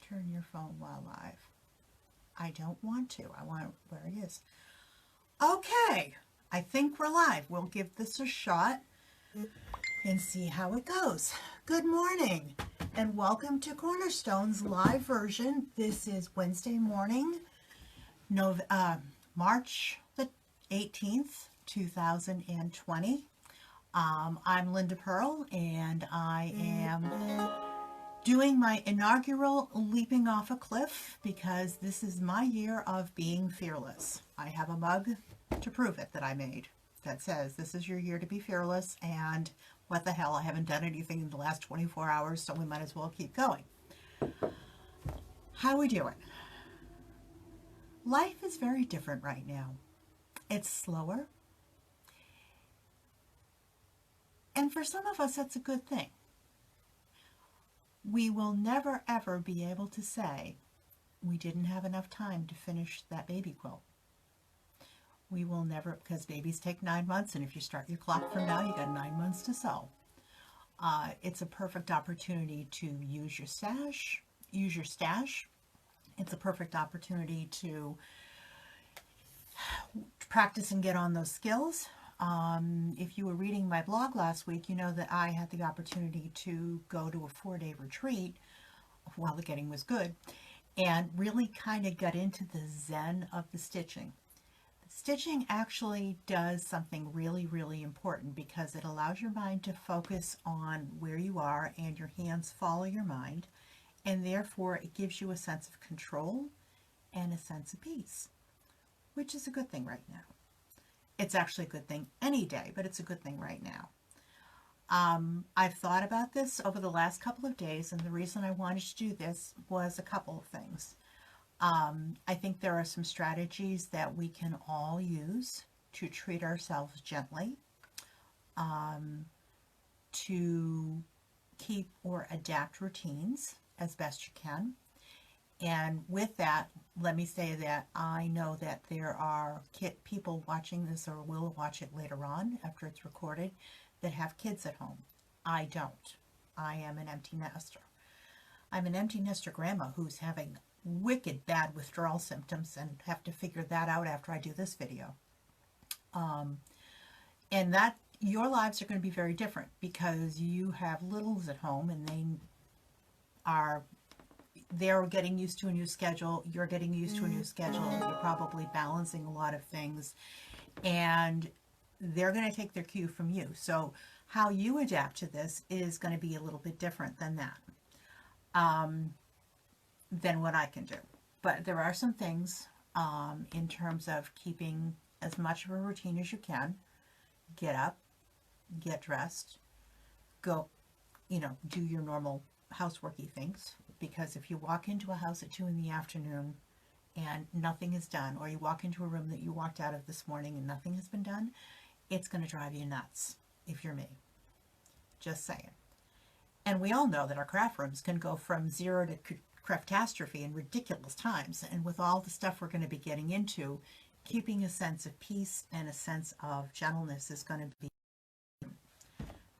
turn your phone while live. I don't want to. I want where it is. Okay, I think we're live. We'll give this a shot and see how it goes. Good morning and welcome to Cornerstones live version. This is Wednesday morning, March the 18th, 2020. I'm Linda Pearl and I am doing my inaugural leaping off a cliff because this is my year of being fearless. I have a mug to prove it that I made that says this is your year to be fearless, and what the hell, I haven't done anything in the last 24 hours, so we might as well keep going. How we doing? Life is very different right now. It's slower, and for some of us that's a good thing. We will never ever be able to say we didn't have enough time to finish that baby quilt. We will never, because babies take 9 months, and if you start your clock from now, you got 9 months to sew. It's a perfect opportunity to use your stash. It's a perfect opportunity to practice and get on those skills. If you were reading my blog last week, you know that I had the opportunity to go to a 4-day retreat while the getting was good and really kind of got into the zen of the stitching. Stitching actually does something really, really important because it allows your mind to focus on where you are and your hands follow your mind, and therefore it gives you a sense of control and a sense of peace, which is a good thing right now. It's actually a good thing any day, but it's a good thing right now. I've thought about this over the last couple of days, and the reason I wanted to do this was a couple of things. I think there are some strategies that we can all use to treat ourselves gently, to keep or adapt routines as best you can. And with that, let me say that I know that there are people watching this or will watch it later on after it's recorded that have kids at home. I don't. I am an empty nester. I'm an empty nester grandma who's having wicked bad withdrawal symptoms and have to figure that out after I do this video. And that your lives are going to be very different because you have littles at home and they're getting used to a new schedule. You're getting used to a new schedule. You're probably balancing a lot of things, and they're going to take their cue from you. So how you adapt to this is going to be a little bit different than that, than what I can do. But there are some things in terms of keeping as much of a routine as you can. Get up, get dressed, go, do your normal houseworky things. Because if you walk into a house at 2 in the afternoon and nothing is done, or you walk into a room that you walked out of this morning and nothing has been done, it's going to drive you nuts if you're me. Just saying. And we all know that our craft rooms can go from 0 to craftastrophe in ridiculous times. And with all the stuff we're going to be getting into, keeping a sense of peace and a sense of gentleness is going to be.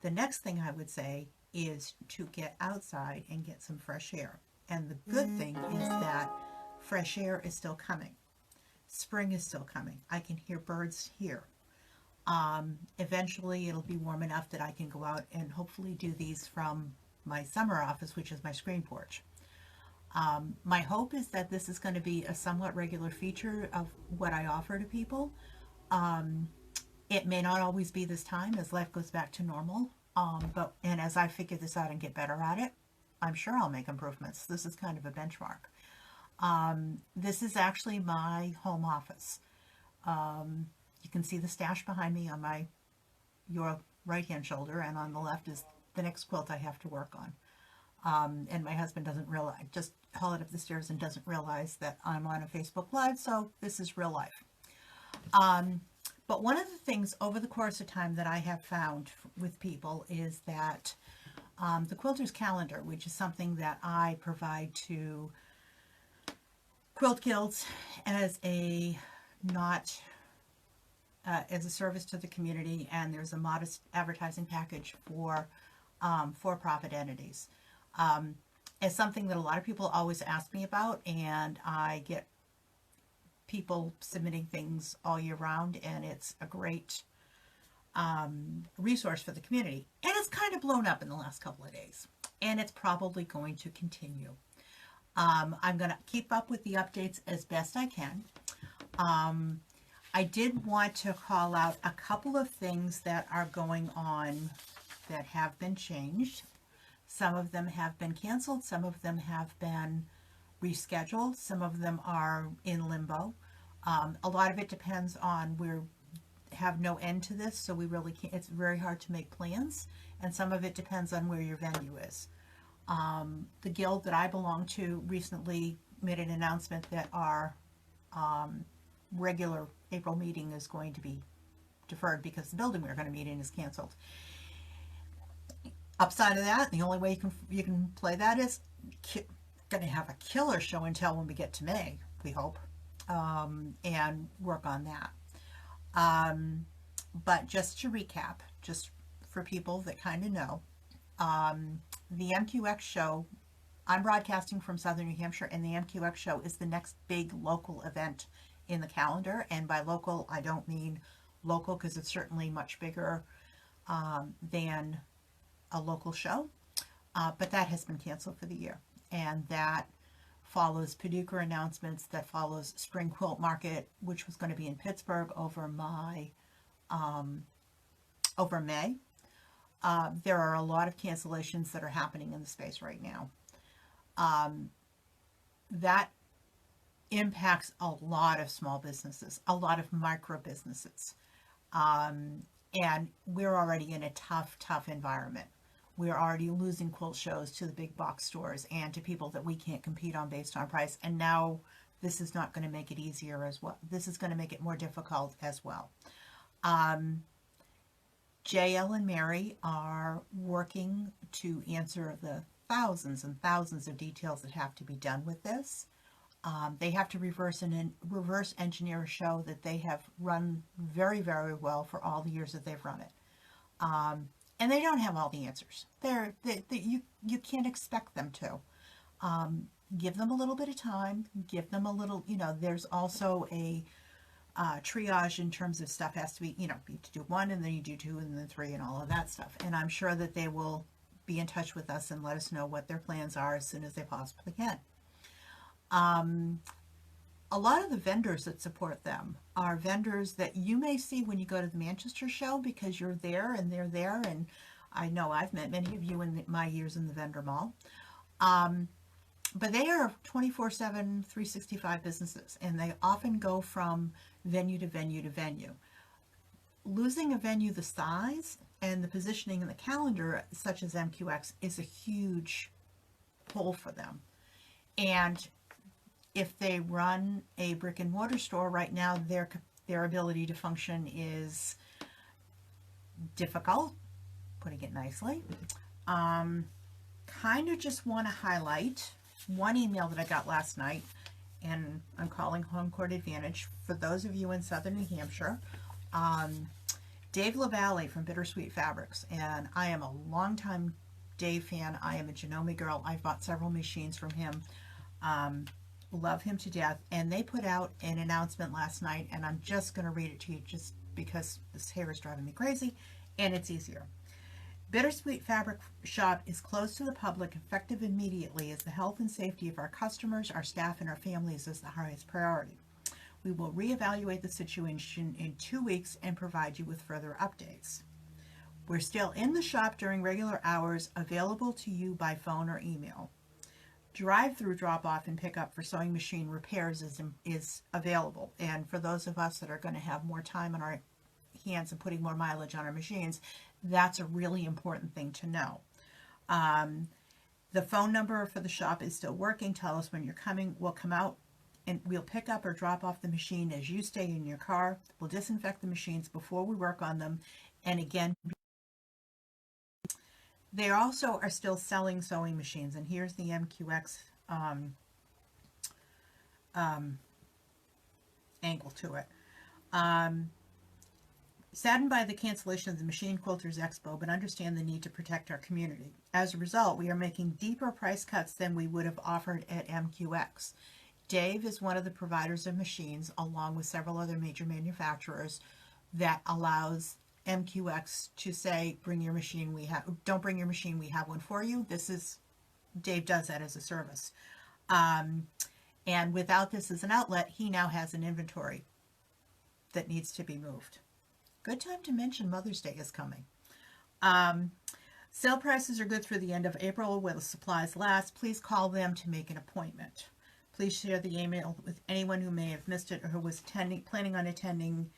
The next thing I would say is to get outside and get some fresh air. And the good thing is that fresh air is still coming. Spring is still coming. I can hear birds here. Eventually it'll be warm enough that I can go out and hopefully do these from my summer office, which is my screen porch. My hope is that this is going to be a somewhat regular feature of what I offer to people. It may not always be this time as life goes back to normal. And as I figure this out and get better at it, I'm sure I'll make improvements. This is kind of a benchmark. This is actually my home office. You can see the stash behind me on your right-hand shoulder, and on the left is the next quilt I have to work on. And my husband doesn't realize, just hauled up the stairs and doesn't realize that I'm on a Facebook Live, so this is real life. But one of the things over the course of time that I have found with people is that the quilter's calendar, which is something that I provide to quilt guilds as a service to the community, and there's a modest advertising package for for-profit entities. is something that a lot of people always ask me about, and I get people submitting things all year round, and it's a great resource for the community. And it's kind of blown up in the last couple of days, and it's probably going to continue. I'm going to keep up with the updates as best I can. I did want to call out a couple of things that are going on that have been changed. Some of them have been canceled. Some of them have been rescheduled. Some of them are in limbo. A lot of it depends on we have no end to this, so we really can't. It's very hard to make plans, and some of it depends on where your venue is. The guild that I belong to recently made an announcement that our regular April meeting is going to be deferred because the building we're going to meet in is canceled. Upside of that, the only way you can play that is going to have a killer show and tell when we get to May, we hope, and work on that. But just to recap, just for people that kind of know, the MQX show, I'm broadcasting from Southern New Hampshire, and the MQX show is the next big local event in the calendar. And by local, I don't mean local because it's certainly much bigger than a local show, but that has been canceled for the year. And that follows Paducah announcements, that follows Spring Quilt Market, which was going to be in Pittsburgh over May. There are a lot of cancellations that are happening in the space right now. That impacts a lot of small businesses, a lot of micro businesses. And we're already in a tough environment. We're already losing quilt shows to the big box stores and to people that we can't compete on based on price. And now this is not going to make it easier as well. This is going to make it more difficult as well. JL and Mary are working to answer the thousands and thousands of details that have to be done with this. They have to reverse engineer a show that they have run very, very well for all the years that they've run it. And they don't have all the answers. You can't expect them to. Give them a little bit of time. Give them a little, there's also a triage in terms of stuff has to be, you have to do one and then you do two and then three and all of that stuff. And I'm sure that they will be in touch with us and let us know what their plans are as soon as they possibly can. A lot of the vendors that support them are vendors that you may see when you go to the Manchester show because you're there and they're there. And I know I've met many of you in my years in the vendor mall. But they are 24/7, 365 businesses, and they often go from venue to venue to venue. Losing a venue the size and the positioning in the calendar, such as MQX, is a huge pull for them. And if they run a brick and mortar store right now, their ability to function is difficult, putting it nicely. Kind of just want to highlight one email that I got last night, and I'm calling Home Court Advantage for those of you in Southern New Hampshire. Dave LaValle from Bittersweet Fabrics, and I am a longtime Dave fan. I am a Janome girl. I've bought several machines from him. Love him to death. And they put out an announcement last night, and I'm just going to read it to you just because this hair is driving me crazy, and it's easier. Bittersweet Fabric Shop is closed to the public, effective immediately, as the health and safety of our customers, our staff, and our families is the highest priority. We will reevaluate the situation in 2 weeks and provide you with further updates. We're still in the shop during regular hours, available to you by phone or email. Drive-through drop-off and pickup for sewing machine repairs is available. And for those of us that are going to have more time on our hands and putting more mileage on our machines, that's a really important thing to know. The phone number for the shop is still working. Tell us when you're coming. We'll come out and we'll pick up or drop off the machine as you stay in your car. We'll disinfect the machines before we work on them. And again, they also are still selling sewing machines. And here's the MQX angle to it. Saddened by the cancellation of the Machine Quilters Expo, but understand the need to protect our community. As a result, we are making deeper price cuts than we would have offered at MQX. Dave is one of the providers of machines, along with several other major manufacturers, that allows MQX to say, bring your machine, don't bring your machine, we have one for you. Dave does that as a service. And without this as an outlet, he now has an inventory that needs to be moved. Good time to mention Mother's Day is coming. Sale prices are good through the end of April while the supplies last. Please call them to make an appointment. Please share the email with anyone who may have missed it or who was planning on attending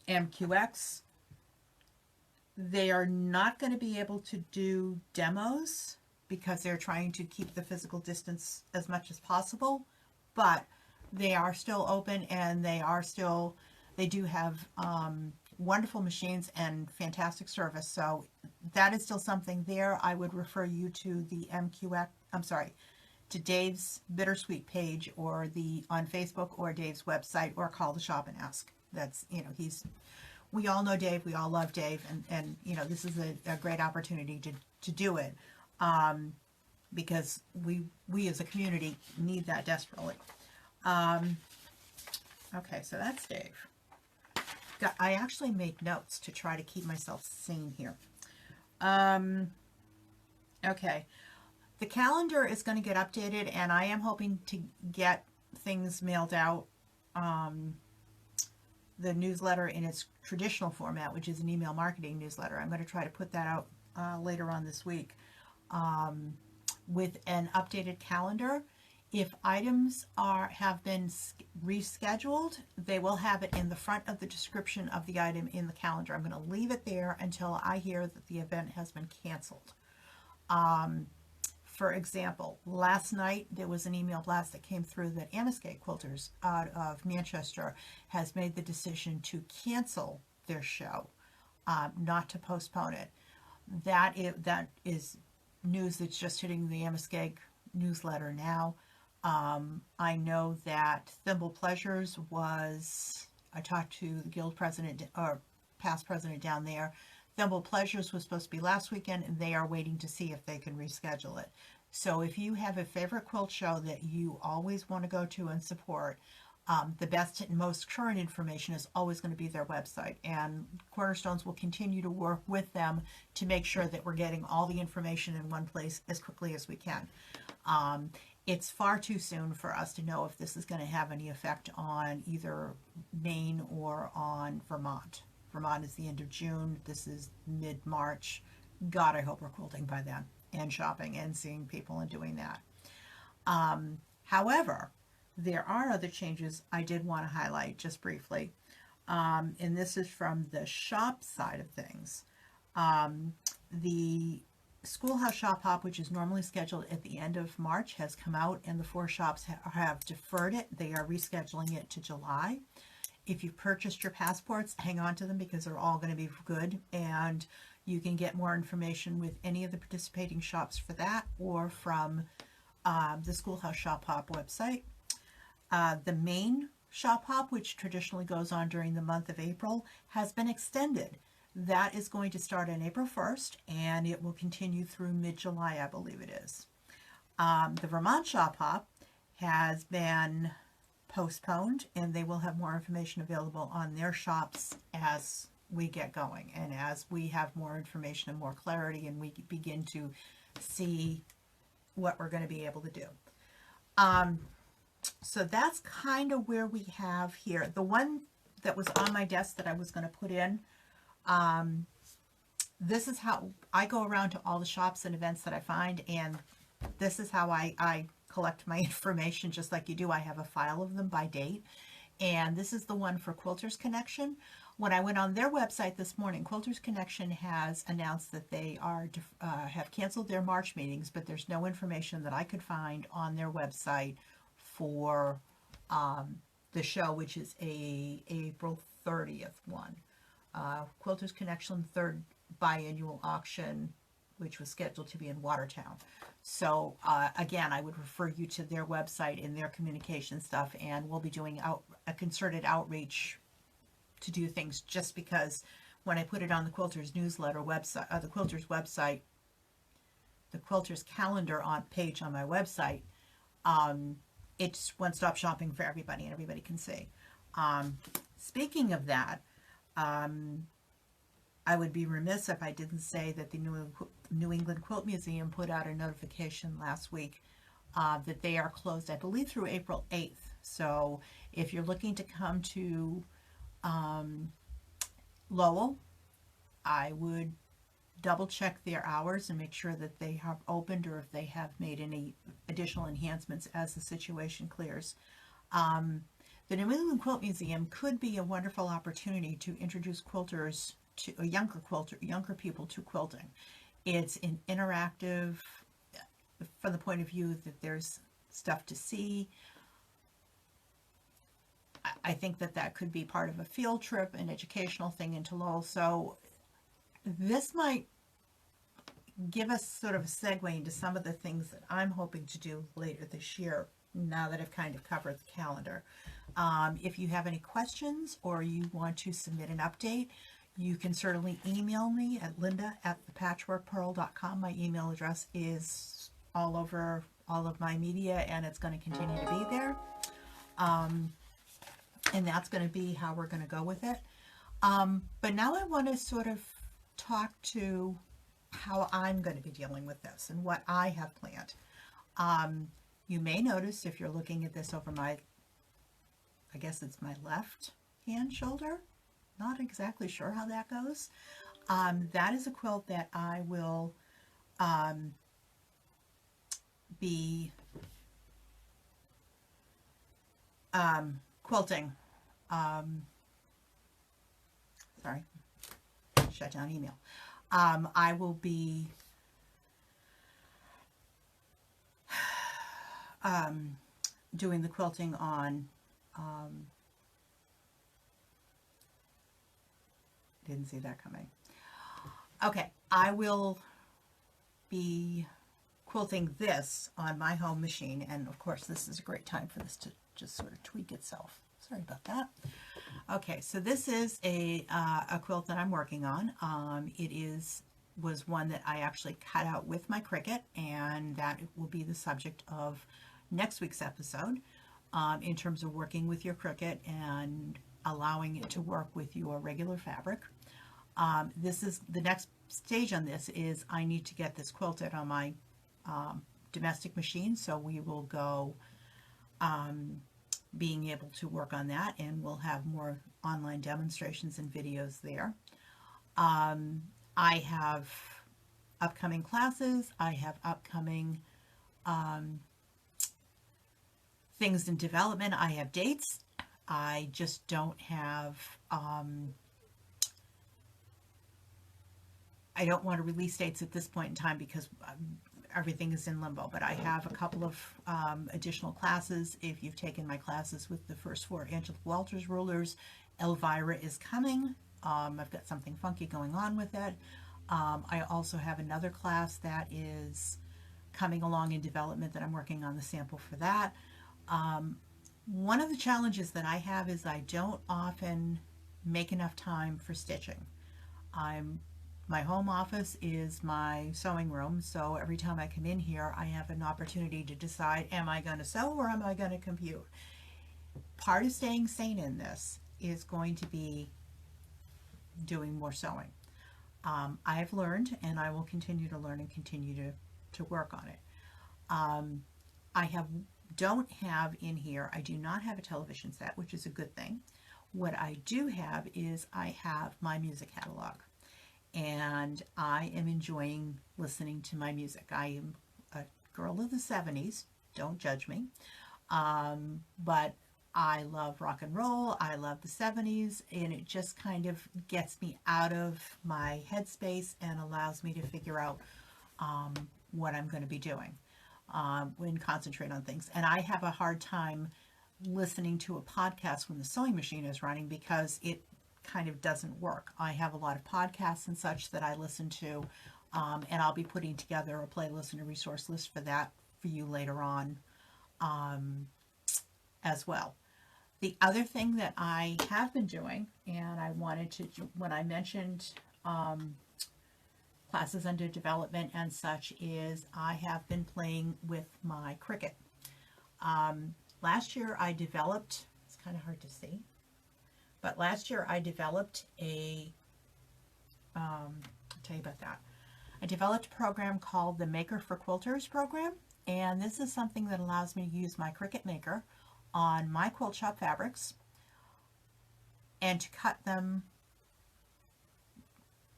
MQX. They are not going to be able to do demos because they're trying to keep the physical distance as much as possible, but they are still open, and they do have wonderful machines and fantastic service. So that is still something there. I would refer you to the to Dave's Bittersweet page, or on Facebook, or Dave's website, or call the shop and ask. That's, we all know Dave, we all love Dave, and this is a great opportunity to do it, because we as a community need that desperately. Okay, so that's Dave. I actually make notes to try to keep myself sane here. Okay, the calendar is going to get updated, and I am hoping to get things mailed out, the newsletter in its traditional format, which is an email marketing newsletter. I'm going to try to put that out later on this week, with an updated calendar. If items have been rescheduled, they will have it in the front of the description of the item in the calendar. I'm going to leave it there until I hear that the event has been canceled. For example, last night there was an email blast that came through that Amoskeag Quilters out of Manchester has made the decision to cancel their show, not to postpone it. That is news that's just hitting the Amoskeag newsletter now. I know that Thimble Pleasures I talked to the guild president, or past president down there. Thimble Pleasures was supposed to be last weekend, and they are waiting to see if they can reschedule it. So if you have a favorite quilt show that you always want to go to and support, the best and most current information is always going to be their website, and Cornerstones will continue to work with them to make sure that we're getting all the information in one place as quickly as we can. It's far too soon for us to know if this is going to have any effect on either Maine or on Vermont. Vermont is the end of June. This is mid-March. God, I hope we're quilting by then, and shopping and seeing people and doing that. However, there are other changes I did want to highlight just briefly. And this is from the shop side of things. The Schoolhouse Shop Hop, which is normally scheduled at the end of March, has come out, and the 4 shops have deferred it. They are rescheduling it to July. If you've purchased your passports, hang on to them, because they're all going to be good, and you can get more information with any of the participating shops for that, or from the Schoolhouse Shop Hop website. The main Shop Hop, which traditionally goes on during the month of April, has been extended. That is going to start on April 1st, and it will continue through mid-July, I believe it is. The Vermont Shop Hop has been postponed, and they will have more information available on their shops as we get going, and as we have more information and more clarity, and we begin to see what we're going to be able to do. So that's kind of where we have here. The one that was on my desk that I was going to put in, this is how I go around to all the shops and events that I find, and this is how I collect my information, just like you do. I have a file of them by date, and this is the one for Quilters Connection. When I went on their website this morning, Quilters Connection has announced that they have canceled their March meetings, but there's no information that I could find on their website for the show, which is a April 30th one. Quilters Connection third biannual auction, which was scheduled to be in Watertown. So again, I would refer you to their website and their communication stuff, and we'll be doing a concerted outreach to do things, just because when I put it on the Quilters newsletter website, the Quilters website, the Quilters calendar on page on my website, it's one-stop shopping for everybody, and everybody can see. Speaking of that, I would be remiss if I didn't say that the New England Quilt Museum put out a notification last week that they are closed, I believe, through April 8th. So if you're looking to come to Lowell, I would double check their hours and make sure that they have opened, or if they have made any additional enhancements as the situation clears. The New England Quilt Museum could be a wonderful opportunity to introduce quilters to younger people to quilting. It's an interactive, from the point of view that there's stuff to see. I think that that could be part of a field trip, an educational thing into Lowell. So this might give us sort of a segue into some of the things that I'm hoping to do later this year, now that I've kind of covered the calendar. If you have any questions or you want to submit an update, you can certainly email me at linda@thepatchworkpearl.com. My email address is all over all of my media, and it's going to continue to be there. And that's going to be how we're going to go with it. But now I want to sort of talk to how I'm going to be dealing with this and what I have planned. You may notice, if you're looking at this over my, I guess it's my left hand shoulder, not exactly sure how that goes. That is a quilt that I will be quilting. Sorry, shut down email. I will be doing the quilting on, didn't see that coming. Okay, I will be quilting this on my home machine, and of course this is a great time for this to just sort of tweak itself. Sorry about that. Okay, so this is a quilt that I'm working on. Was one that I actually cut out with my Cricut, and that will be the subject of next week's episode, in terms of working with your Cricut and allowing it to work with your regular fabric. This is the next stage on this, is I need to get this quilted on my domestic machine, so we will go being able to work on that, and we'll have more online demonstrations and videos there. I have upcoming classes. I have upcoming things in development. I have dates. I just don't have, I don't want to release dates at this point in time because everything is in limbo, but I have a couple of additional classes. If you've taken my classes with the first 4 Angela Walters rulers, Elvira is coming. I've got something funky going on with it. I also have another class that is coming along in development that I'm working on the sample for that. One of the challenges that I have is I don't often make enough time for stitching. My home office is my sewing room, so every time I come in here, I have an opportunity to decide, am I going to sew or am I going to compute? Part of staying sane in this is going to be doing more sewing. I've learned, and I will continue to learn and continue to work on it. I don't have in here, I do not have a television set, which is a good thing. What I do have is I have my music catalog, and I am enjoying listening to my music. I am a girl of the 70s, don't judge me, but I love rock and roll, I love the 70s, and it just kind of gets me out of my headspace and allows me to figure out what I'm going to be doing when concentrate on things. And I have a hard time listening to a podcast when the sewing machine is running because it kind of doesn't work. I have a lot of podcasts and such that I listen to, and I'll be putting together a playlist and a resource list for that for you later on as well. The other thing that I have been doing, and I wanted to, when I mentioned classes under development and such, is I have been playing with my Cricut. Last year I developed, it's kind of hard to see, but last year I developed I'll tell you about that. I developed a program called the Maker for Quilters program, and this is something that allows me to use my Cricut Maker on my quilt shop fabrics and to cut them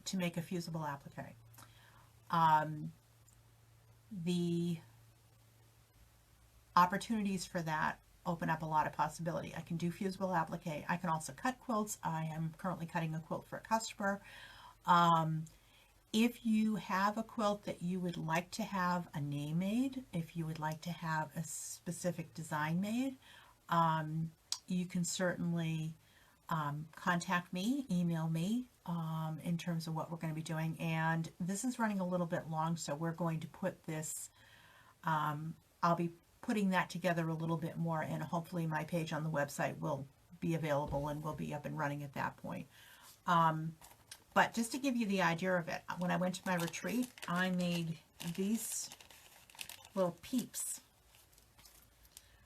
to make a fusible applique. The opportunities for that open up a lot of possibility. I can do fusible applique. I can also cut quilts. I am currently cutting a quilt for a customer. If you have a quilt that you would like to have a name made, if you would like to have a specific design made, you can certainly contact me, email me in terms of what we're going to be doing. And this is running a little bit long, so we're going to put this, I'll be putting that together a little bit more, and hopefully my page on the website will be available and will be up and running at that point. But just to give you the idea of it, when I went to my retreat, I made these little peeps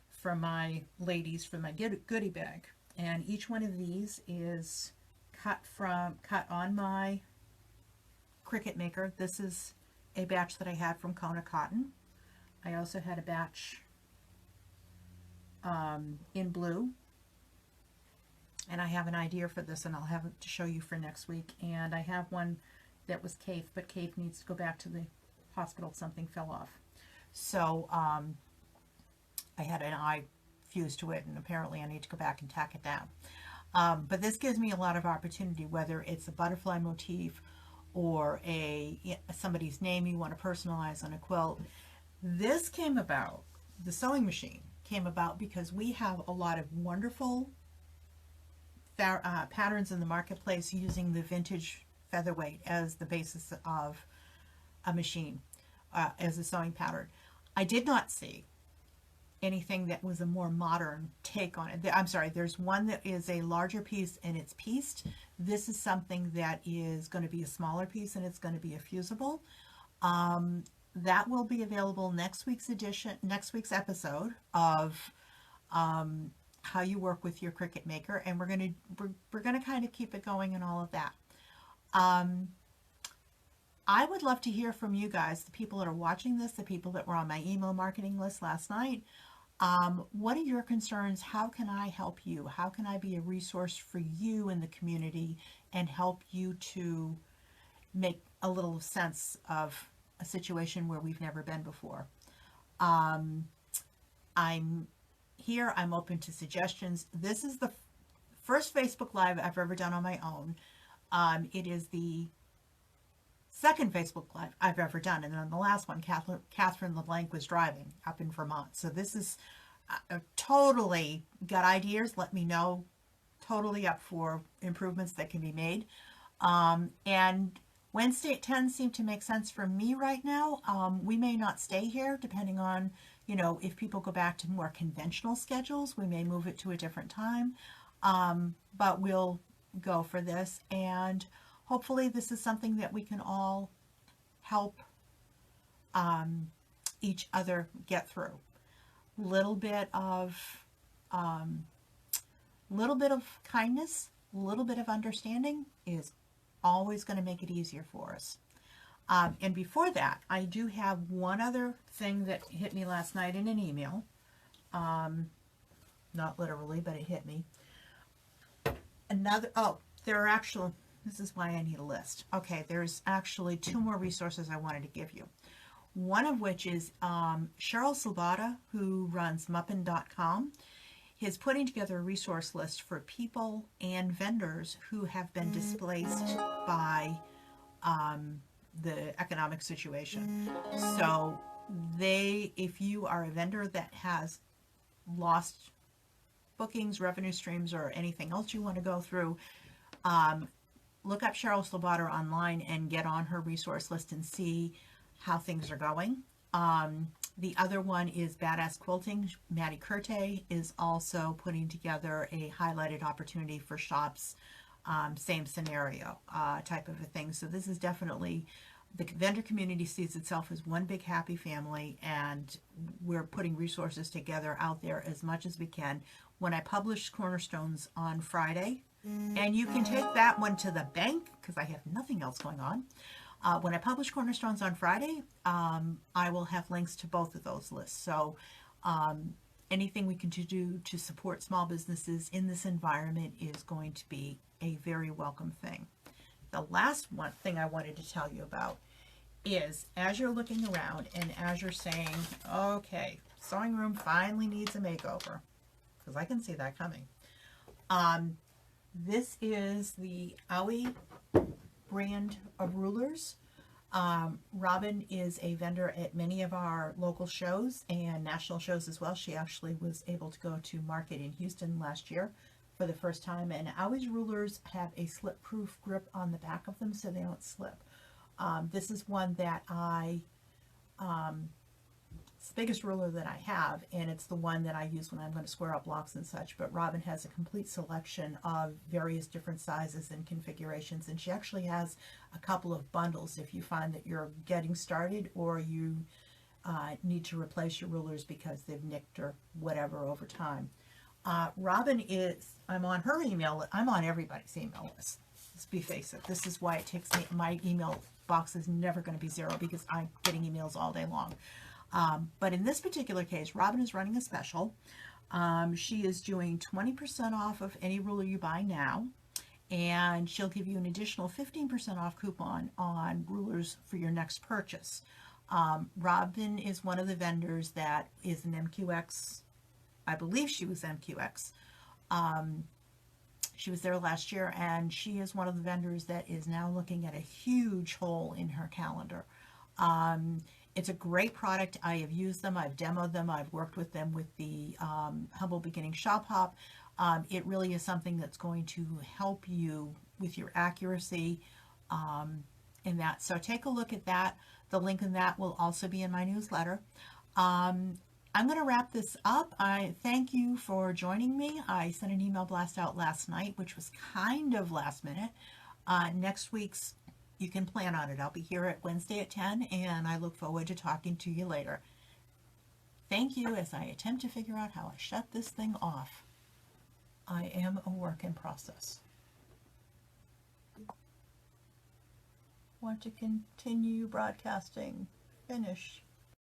for my ladies, for my goodie bag. And each one of these is cut on my Cricut Maker. This is a batch that I had from Kona Cotton. I also had a batch in blue. And I have an idea for this, and I'll have it to show you for next week. And I have one that was Kate, but Kate needs to go back to the hospital. Something fell off. So I had an eye fused to it, and apparently I need to go back and tack it down. But this gives me a lot of opportunity, whether it's a butterfly motif or somebody's name you want to personalize on a quilt. This came about, the sewing machine came about because we have a lot of wonderful patterns in the marketplace using the vintage featherweight as the basis of a machine, as a sewing pattern. I did not see anything that was a more modern take on it. I'm sorry, there's one that is a larger piece and it's pieced. This is something that is going to be a smaller piece and it's going to be a fusible. That will be available next week's episode of how you work with your Cricut Maker, and we're gonna kind of keep it going and all of that. I would love to hear from you guys, the people that are watching this, the people that were on my email marketing list last night. What are your concerns? How can I help you? How can I be a resource for you in the community and help you to make a little sense of a situation where we've never been before? I'm here. I'm open to suggestions. This is the first Facebook Live I've ever done on my own. It is the second Facebook Live I've ever done. And then the last one, Catherine LeBlanc was driving up in Vermont. So this is totally got ideas. Let me know. Totally up for improvements that can be made. And Wednesday at 10 seem to make sense for me right now. We may not stay here depending on, if people go back to more conventional schedules, we may move it to a different time. But we'll go for this, and hopefully this is something that we can all help each other get through. Little bit of kindness, little bit of understanding is always going to make it easier for us. And before that, I do have one other thing that hit me last night in an email. Not literally, but it hit me. This is why I need a list. Okay, there's actually two more resources I wanted to give you. One of which is Cheryl Slobata, who runs Muppin.com, is putting together a resource list for people and vendors who have been displaced by the economic situation. So if you are a vendor that has lost bookings, revenue streams, or anything else you want to go through, look up Cheryl Slobata online and get on her resource list and see how things are going. The other one is Badass Quilting. Maddie Curte is also putting together a highlighted opportunity for shops, same scenario type of a thing. So this is definitely, the vendor community sees itself as one big happy family, and we're putting resources together out there as much as we can. When I publish Cornerstones on Friday, and you can take that one to the bank because I have nothing else going on. When I publish Cornerstones on Friday, I will have links to both of those lists. So anything we can do to support small businesses in this environment is going to be a very welcome thing. The last one thing I wanted to tell you about is, as you're looking around and as you're saying, okay, sewing room finally needs a makeover, because I can see that coming. This is the Owie brand of rulers. Robin is a vendor at many of our local shows and national shows as well. She actually was able to go to market in Houston last year for the first time, and Owie's rulers have a slip-proof grip on the back of them so they don't slip. This is one that it's the biggest ruler that I have, and it's the one that I use when I'm going to square up blocks and such. But Robin has a complete selection of various different sizes and configurations, and she actually has a couple of bundles if you find that you're getting started or you need to replace your rulers because they've nicked or whatever over time. Robin is, I'm on her email, I'm on everybody's email list. Let's be face it. This is why it takes me, my email box is never going to be zero because I'm getting emails all day long. But in this particular case, Robin is running a special. She is doing 20% off of any ruler you buy now, and she'll give you an additional 15% off coupon on rulers for your next purchase. Robin is one of the vendors that is an MQX. I believe she was MQX. She was there last year, and she is one of the vendors that is now looking at a huge hole in her calendar. It's a great product. I have used them. I've demoed them. I've worked with them with the Humble Beginning Shop Hop. It really is something that's going to help you with your accuracy in that. So take a look at that. The link in that will also be in my newsletter. I'm going to wrap this up. I thank you for joining me. I sent an email blast out last night, which was kind of last minute. Next week's, you can plan on it. I'll be here at Wednesday at 10, and I look forward to talking to you later. Thank you as I attempt to figure out how I shut this thing off. I am a work in process. Want to continue broadcasting. Finish.